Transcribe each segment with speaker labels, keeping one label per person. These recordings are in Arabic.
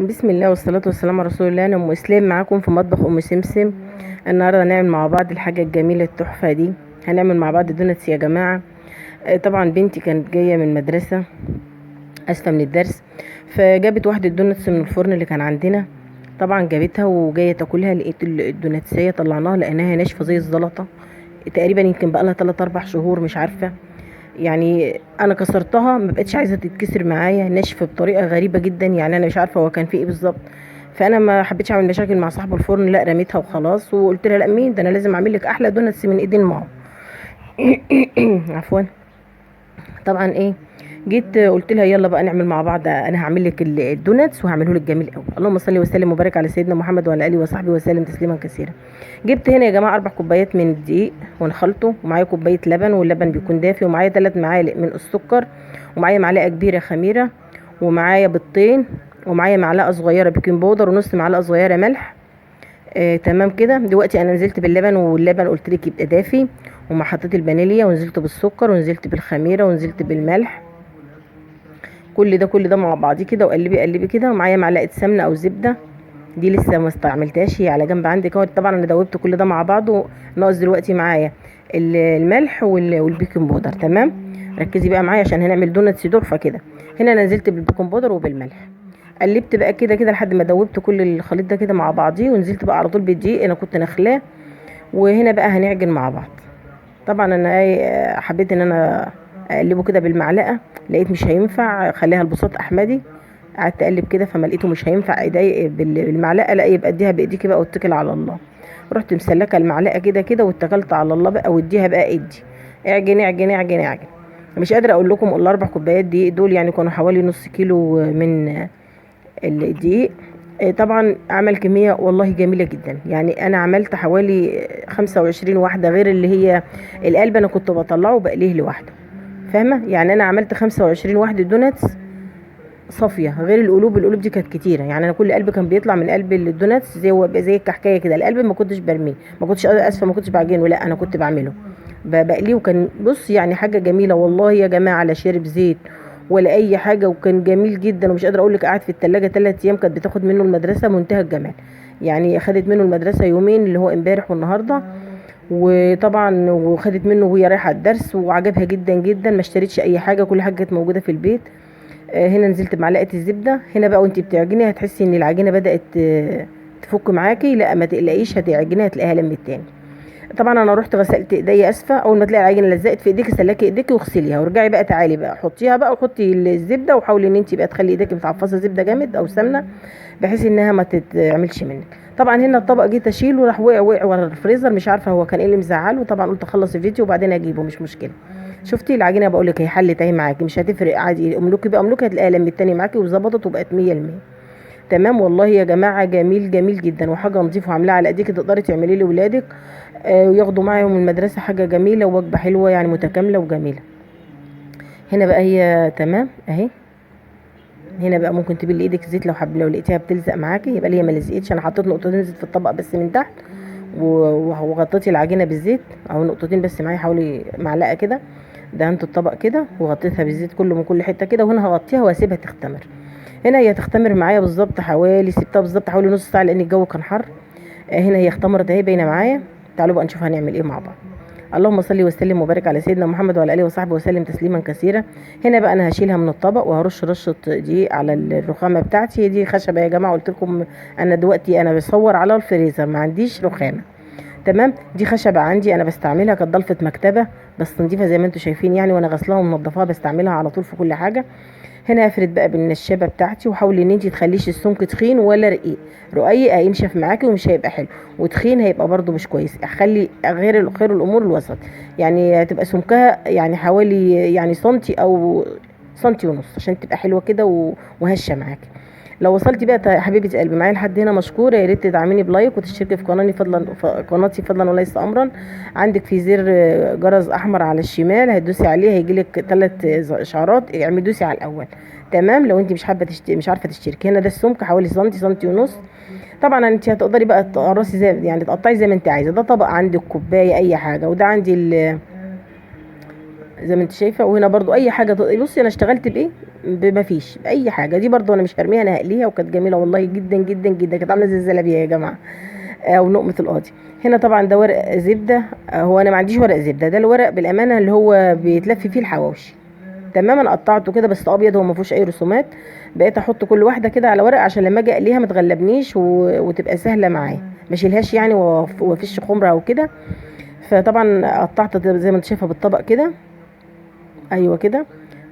Speaker 1: بسم الله والصلاة والسلام على رسول الله. أنا أم إسلام معاكم في مطبخ أم سمسم. النهاردة هنعمل مع بعض الحاجة الجميلة التحفة دي. هنعمل مع بعض دونتس يا جماعة. طبعا بنتي كانت جاية من المدرسة، أسفة من الدرس، فجابت واحدة دونتس من الفرن اللي كان عندنا. طبعا جابتها وجاية تاكلها، لقيت الدونتسية طلعناها لقيناها ناشفة زي الزلطة تقريبا، يمكن بقالها 3 4 شهور مش عارفة. يعني انا كسرتها ما بقتش عايزه تتكسر معايا، ناشفه بطريقه غريبه جدا، يعني انا مش عارفه هو كان في ايه بالظبط. فانا ما حبيتش اعمل مشاكل مع صاحب الفرن، لا رميتها وخلاص، وقلت لها لا مين ده، انا لازم اعمل لك احلى دونتس من ايدين ماما. عفوا. طبعا ايه، جيت قلت لها يلا بقى نعمل مع بعض، انا هعمل لك الدوناتس وهعمله لك جميل قوي. اللهم صل وسلم وبارك على سيدنا محمد وعلى اله وصحبه وسلم تسليما كثيرا. جبت هنا يا جماعه 4 كوبايات من الدقيق ونخلطه، ومعايا كوبايه لبن واللبن بيكون دافي، ومعايا 3 معالق من السكر، ومعايا معلقه كبيره خميره، ومعايا بيضتين، ومعايا معلقه صغيره بيكنج باودر، ونص معلقه صغيره ملح. تمام كده. دلوقتي انا نزلت باللبن، واللبن قلت لك يبقى دافي، وما حطيت الفانيليا، ونزلت بالسكر، ونزلت بالخميره، ونزلت بالملح. كل ده مع بعضيه كده، وقلبي قلبي كده. ومعايا معلقه سمنه او زبده، دي لسه ما استعملتهاش، هي على جنب عندي اهو. طبعا انا دوبت كل ده مع بعضه. ناقص دلوقتي معايا الملح والبيكنج باودر. تمام. ركزي بقى معايا عشان هنعمل دونتس تحفه كده. هنا انا نزلت بالبيكنج باودر وبالملح، قلبت بقى كده كده لحد ما دوبت كل الخليط ده كده مع بعضيه، ونزلت بقى على طول بالدقيق، انا كنت نخلاه. وهنا بقى هنعجن مع بعض. طبعا انا حبيت ان انا اقلبه كده بالمعلقه، لقيت مش هينفع، خليها البساط احمدي. قعدت اقلب كده فما لقيته مش هينفع ايدي بالمعلقه، لا يبقى اديها بايديكي بقى واتكل على الله. رحت مسلكه المعلقه كده كده واتكلت على الله بقى، واديها بقى ايدي. اعجن اعجن اعجن اعجن. مش قادره اقول لكم ال4 كوبايات دي دول يعني كانوا حوالي نص كيلو من الدقيق. طبعا عمل كمية والله جميلة جدا، يعني انا عملت حوالي 25 واحدة، غير اللي هي القلب انا كنت بطلعه وبقليه لوحده. فاهمة؟ يعني انا عملت 25 واحدة دوناتس صافية، غير القلوب دي كانت كتيرة. يعني انا كل قلب كان بيطلع من قلب الدوناتس زي الكحكاية كده. القلب ما كنتش برميه، ما كنتش اسفة، ما كنتش بعجنه، لا انا كنت بعمله بقليه، وكان بص يعني حاجة جميلة والله يا جماعة، لا شارب زيت ولا اي حاجة، وكان جميل جدا. ومش قادرة اقول لك، قعد في التلاجة 3 ايام، كانت بتاخد منه المدرسة منتهى الجمال. يعني خدت منه المدرسة يومين، اللي هو امبارح والنهاردة. وطبعا وخدت منه وهي رايحة الدرس، وعجبها جدا جدا. ما اشتريتش اي حاجة، كل حاجة كانت موجودة في البيت. هنا نزلت بمعلقة الزبدة. هنا بقى وانتي بتعجني هتحسي ان العجينة بدأت تفك معاكي، لا ما تقلقيش، هتعجني هتلاقيها لمت تاني. طبعا انا رحت غسلت ايديا، اسفه. اول ما تلاقي العجينه لزقت في ايديك، سلكي ايديك واغسليها، وارجعي بقى تعالي بقى حطيها بقى، وحطي الزبده، وحاولي ان انت بقى تخلي ايديك متعفصه زبده جامد او سمنه، بحيث انها ما تتعملش منك. طبعا هنا الطبق جيت اشيله، راح وقع ورا الفريزر، مش عارفه هو كان ايه اللي مزعله. طبعا قلت اخلص الفيديو وبعدين اجيبه، مش مشكله. شفتي العجينه؟ بقول لك هي حلت اهي معاكي، مش هتفرق عادي، املكي بقى املكي، هتلاقيها لمت تاني معاكي وظبطت وبقت 100%. تمام والله يا جماعه، جميل جميل جدا، وحاجه نظيفه وعاملاها على ايديك، تقدري تعملي لاولادك وياخدوا معاهم المدرسه، حاجه جميله ووجبه حلوه يعني متكامله وجميله. هنا بقى هي تمام اهي. هنا بقى ممكن تبلي ايدك زيت لو لو لقيتيها بتلزق معاكي، يبقى هي ما لزقتش. انا حطيت نقطتين زيت في الطبق بس من تحت، وغطيتي العجينه بالزيت، او نقطتين بس معايا، حوالي معلقه كده. دهنت الطبق كده وغطيتها بالزيت كله من كل حته كده، وهنا هغطيها واسيبها تختمر. هنا هي تختمر معايا بالظبط حوالي، سبتها بالظبط حوالي نص ساعه لان الجو كان حر. هنا هي اختمرت اهي باينه معايا. تعالوا بقى نشوف هنعمل ايه مع بعض. اللهم صل وسلم وبارك على سيدنا محمد وعلى اله وصحبه وسلم تسليما كثيرا. هنا بقى انا هشيلها من الطبق، وهرش رشه دقيق على الرخامه بتاعتي. دي خشبه يا جماعه، قلت لكم انا دلوقتي انا بصور على الفريزر، ما عنديش رخامه. تمام. دي خشبه عندي انا بستعملها، كانت ضلفه مكتبه بس نضيفه زي ما انتم شايفين يعني، وانا غسلاها ومنضفاها بستعملها على طول في كل حاجه. هنا هفرد بقى بالنشابه بتاعتي، وحاولي ان انت تخليش السمك تخين ولا رقيق. رقيق هينشف معاكي ومش هيبقى حلو، وتخين هيبقى برده مش كويس. خلي خير الامور الوسط، يعني هتبقى سمكها يعني حوالي يعني سنتي او سنتي ونص، عشان تبقى حلوه كده وهشه معاكي. لو وصلتي بقى حبيبه قلبي معايا لحد هنا مشكوره، يا ريت تدعميني بلايك وتشتركي في قناتي فضلا وليس امرا. عندك في زر جرس احمر على الشمال، هتدوسي عليه هيجيلك 3 اشعارات، اعملي دوسي على الاول. تمام. لو انت مش حابه مش عارفه تشتركي. هنا ده السمك حوالي سنتي سنتي ونص. طبعا انت هتقدري بقى تقرصي زي يعني تقطعي زي ما انت عايزه. ده طبق عندك كوبايه اي حاجه، وده عندي زي ما انت شايفه. وهنا برضو اي حاجه. بصي انا اشتغلت بايه، بما فيش باي حاجه. دي برضو انا مش هرميها، انا هقليها، وكانت جميله والله جدا جدا جدا، كانت عامله زي الزلابيه يا جماعه او نقمه القاضي. هنا طبعا ده ورق زبده. هو انا ما عنديش ورق زبده، ده الورق بالامانه اللي هو بيتلف فيه الحواوشي. تمام، انا قطعته كده بس ابيض، هو ما فيهوش اي رسومات. بقيت احط كل واحده كده على ورق عشان لما اجي اقليها ما تغلبنيش وتبقى سهله معايا، ما اشيلهاش يعني وافش خمره او كده. فطبعا قطعت زي ما انت شايفه بالطبق كده، ايوه كده.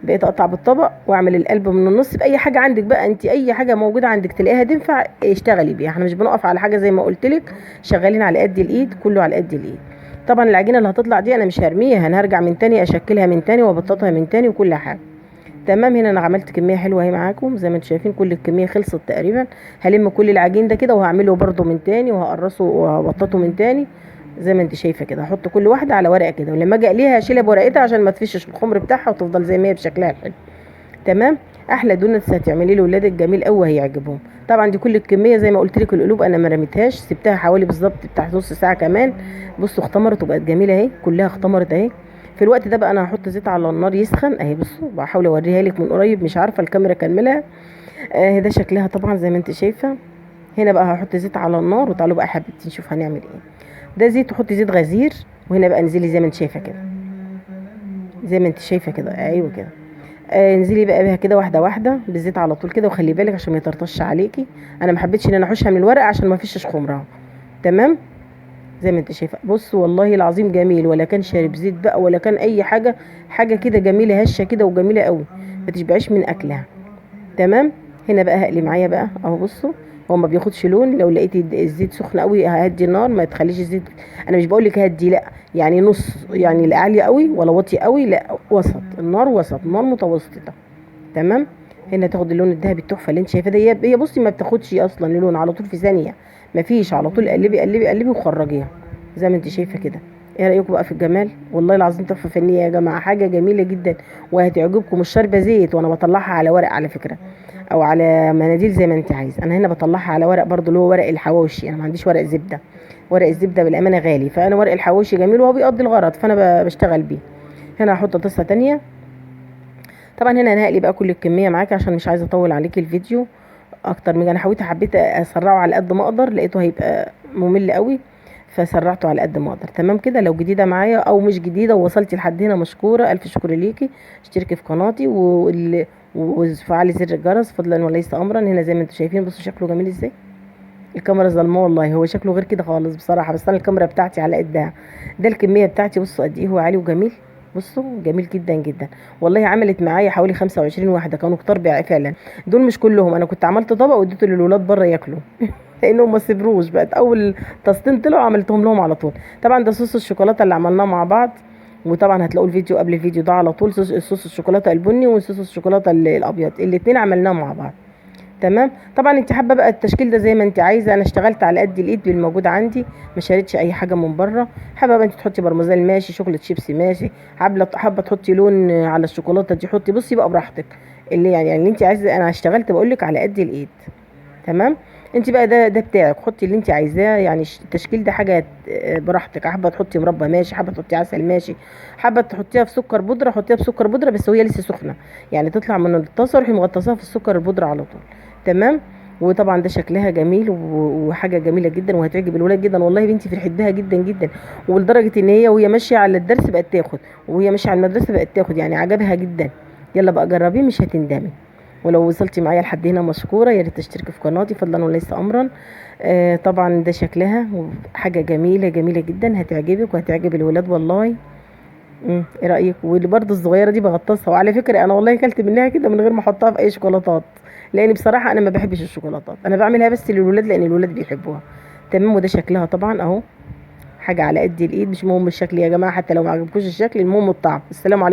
Speaker 1: بقيت اقطع بالطبق واعمل القلب من النص باي حاجه عندك بقى، انت اي حاجه موجوده عندك تلاقيها تنفع اشتغلي بيها، احنا مش بنقف على حاجه زي ما قلت لك، شغالين على قد الايد، كله على قد الايد. طبعا العجينه اللي هتطلع دي انا مش هرميها، انا هرجع من تاني اشكلها من تاني وابططها من تاني وكل حاجه. تمام. هنا انا عملت كميه حلوه اهي معاكم زي ما انتم شايفين، كل الكميه خلصت تقريبا. هلم كل العجين ده كده وهعمله برده من تاني وهقرصه وهبططه من تاني زي ما انت شايفه كده. هحط كل واحده على ورقه كده، ولما اجي اقليها هشيلها بورقتها عشان ما تفشش الخمر بتاعها وتفضل زي ما هي بشكلها الحلو. تمام. احلى دونتس هتعمليه لاولادك جميل قوي هيعجبهم. طبعا دي كل الكميه زي ما قلت لك، القلوب انا ما رميتهاش، سبتها حوالي بالظبط بتاع نص ساعه كمان. بصوا اختمرت وبقت جميله اهي، كلها اختمرت اهي. في الوقت ده بقى انا هحط زيت على النار يسخن اهي. بصوا بحاول اوريها لك من قريب، مش عارفه الكاميرا كملها. ده شكلها طبعا زي ما انت شايفه. هنا بقى هحط زيت على النار، وتعالوا بقى حبيبتي نشوف هنعمل ايه. ده زيت، تحطي زيت غزير. وهنا بقى انزلي زي ما انت شايفه كده، زي ما انت شايفه كده، ايوه كده. انزلي بقى بيها كده واحده واحده بالزيت على طول كده، وخلي بالك عشان ما يطرطش عليكي. انا ما حبيتش ان انا احوشها من الورق عشان ما فيش خمرها. تمام. زي ما انت شايفه. بص والله العظيم جميل، ولا كان شارب زيت بقى ولا كان اي حاجه، حاجه كده جميله هشه كده وجميله قوي، ما تشبعيش من اكلها. تمام. هنا بقى هقلي معايا بقى اهو. بصوا هو ما بياخدش لون، لو لقيتي الزيت سخن قوي ههدي النار، ما تخليش الزيت. انا مش بقول لك هدي، لا يعني نص، يعني لا عاليه قوي ولا واطي قوي، لا وسط، النار وسط، نار متوسطه. تمام. هنا تاخد اللون الذهبي التحفه اللي انت شايفاه ده. هي بصي ما بتاخدش اصلا اللون على طول في ثانيه، ما فيش، على طول قلبي قلبي قلبي وخرجيها زي ما انت شايفه كده. ايه رايكم بقى في الجمال؟ والله العظيم تحفه فنيه يا جماعه، حاجه جميله جدا وهتعجبكم. مش شاربه زيت، وانا بطلعها على ورق على فكره، او على مناديل زي ما انت عايز. انا هنا بطلعها على ورق برضو اللي هو ورق الحواوشي، انا ما عنديش ورق زبده، ورق الزبده بالامانه غالي، فانا ورق الحواوشي جميل وهو بيقضي الغرض، فانا بشتغل بيه. هنا هحط طاسه تانية. طبعا هنا انا هقلي بقى كل الكميه معاكي عشان مش عايزه اطول عليكي الفيديو اكتر من. انا حبيت اسرعه على قد ما اقدر، لقيته هيبقى ممل قوي فسرعته على قد ما اقدر. تمام كده. لو جديده معايا او مش جديده ووصلتي لحد هنا مشكوره، الف شكر ليكي. اشتركي في قناتي وفعلي زر الجرس فضلا وليس امرا. هنا زي ما انتم شايفين بصوا شكله جميل ازاي. الكاميرا ظلمه والله، هو شكله غير كده خالص بصراحه، بس انا الكاميرا بتاعتي على قدها. ده الكميه بتاعتي، بصوا قد ايه هو عالي وجميل. بصوا جميل جدا جدا والله. عملت معايا حوالي 25 واحده، كانوا كتار فعلا. دول مش كلهم، انا كنت عملت طبق واديته للولاد بره ياكلوا لانهم ما صبروش، بقت اول طاستين طلعوا عملتهم لهم على طول. طبعا ده صوص الشوكولاته اللي عملناه مع بعض، وطبعا هتلاقوا الفيديو قبل الفيديو ده على طول. صوص الشوكولاته البني وصوص الشوكولاته الابيض، الاتنين عملناهم مع بعض. تمام. طبعا انت حابه بقى التشكيل ده زي ما انت عايزه، انا اشتغلت على قد الايد بالموجود عندي، ما شريتش اي حاجه من بره. حابه بقى انت تحطي برمجان ماشي، شوكولاته شيبسي ماشي، حابه تحطي لون على الشوكولاته دي حطي، بصي بقى براحتك. يعني اللي انت عايزه، انا اشتغلت بقول لك على قد الايد. تمام. انت بقى ده بتاعك، حطي اللي انت عايزاه، يعني التشكيل ده حاجه براحتك. حابه تحطي مربى ماشي، حابه تحطي عسل ماشي، حابه تحطيها في سكر بودره حطيها في سكر بودره، بس وهي لسه سخنه يعني تطلع من الطاسه روحي مغطساها في السكر البودره على طول. تمام. وطبعا ده شكلها جميل وحاجه جميله جدا وهتعجب الولاد جدا والله. بنتي فرحت بيها جدا جدا، ولدرجه ان هي وهي ماشيه على الدرس بقت تاخد، وهي ماشيه على المدرسه بقت تاخد، يعني عجبها جدا. يلا بقى جربيه مش هتندمي. ولو وصلتي معايا لحد هنا مشكوره، يا ريت تشتركي في قناتي فضلا وليس امرا. طبعا ده شكلها حاجه جميله جميله جدا، هتعجبك وهتعجب الولاد والله. ايه رايك؟ واللي برضه الصغيره دي بغطسها، وعلى فكره انا والله كلت منها كده من غير ما احطها في اي شوكولاتات، لان بصراحه انا ما بحبش الشوكولاتات، انا بعملها بس للولاد لان الولاد بيحبوها. تمام. وده شكلها طبعا اهو، حاجه على قد الايد، مش مهم الشكل يا جماعه، حتى لو ما عجبكوش الشكل المهم الطعم. السلام عليكم.